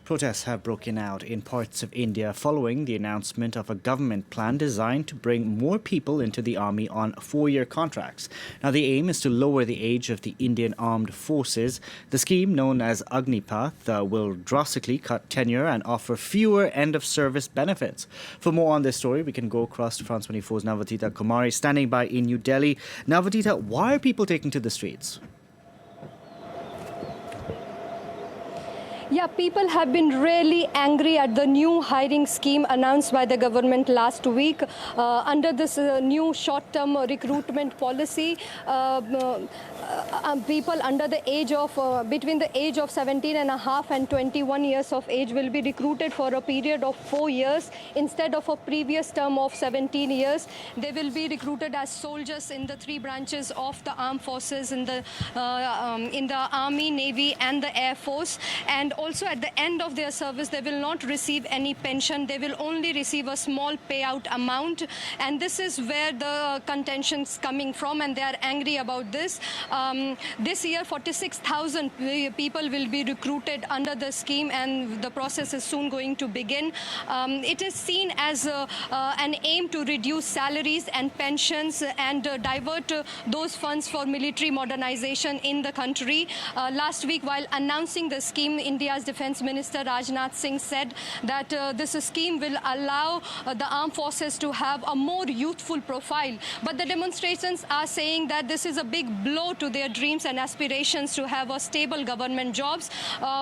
Protests have broken out in parts of India following the announcement of a government plan designed to bring more people into the army on 4-year contracts. Now, the aim is to lower the age of the Indian Armed Forces. The scheme, known as Agnipath, will drastically cut tenure and offer fewer end-of-service benefits. For more on this story, we can go across to France 24's Navodita Kumari, standing by in New Delhi. Navodita, why are people taking to the streets? Yeah, people have been really angry at the new hiring scheme announced by the government last week. Under this new short-term recruitment policy, people under the age of between the age of 17 and a half and 21 years of age will be recruited for a period of 4 years instead of a previous term of 17 years. They will be recruited as soldiers in the 3 branches of the armed forces, in the Army, Navy and the Air Force. And also at the end of their service, they will not receive any pension. They will only receive a small payout amount. And this is where the contention is coming from, and they are angry about this. This year, 46,000 people will be recruited under the scheme, and the process is soon going to begin. It is seen as an aim to reduce salaries and pensions and divert those funds for military modernization in the country. Last week, while announcing the scheme, India's Defence Minister Rajnath Singh said that this scheme will allow the armed forces to have a more youthful profile. But the demonstrations are saying that this is a big blow to their dreams and aspirations to have a stable government jobs.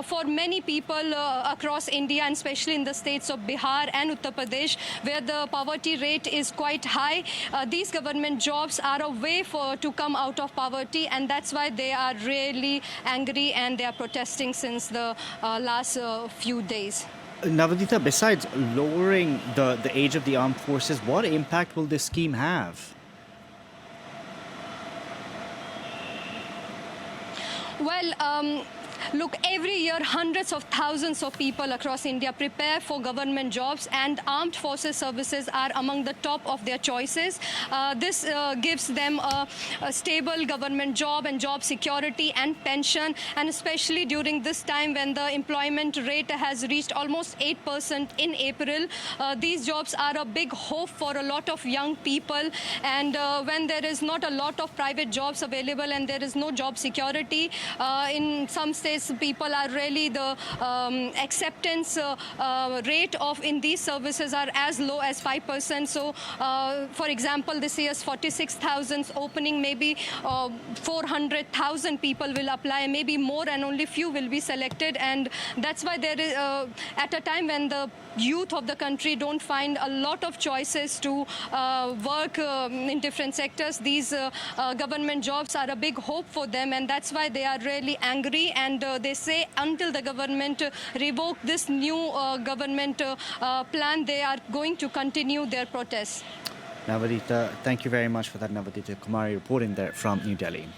For many people across India, and especially in the states of Bihar and Uttar Pradesh, where the poverty rate is quite high, these government jobs are a way to come out of poverty, and that's why they are really angry and they are protesting since the last few days. Navodita, besides lowering the age of the armed forces, what impact will this scheme have? Well, look, every year hundreds of thousands of people across India prepare for government jobs, and armed forces services are among the top of their choices. This gives them a stable government job and job security and pension, and especially during this time when the employment rate has reached almost 8% in April. These jobs are a big hope for a lot of young people, and when there is not a lot of private jobs available and there is no job security, in some states people are really, the acceptance rate in these services are as low as 5%. So, for example, this year's 46,000 opening, maybe 400,000 people will apply, maybe more, and only few will be selected. And that's why there is, at a time when the youth of the country don't find a lot of choices to work in different sectors, these government jobs are a big hope for them, and that's why they are really angry. And they say until the government revoke this new government plan, they are going to continue their protests. Navodita, thank you very much for that. Navodita Kumari reporting there from New Delhi.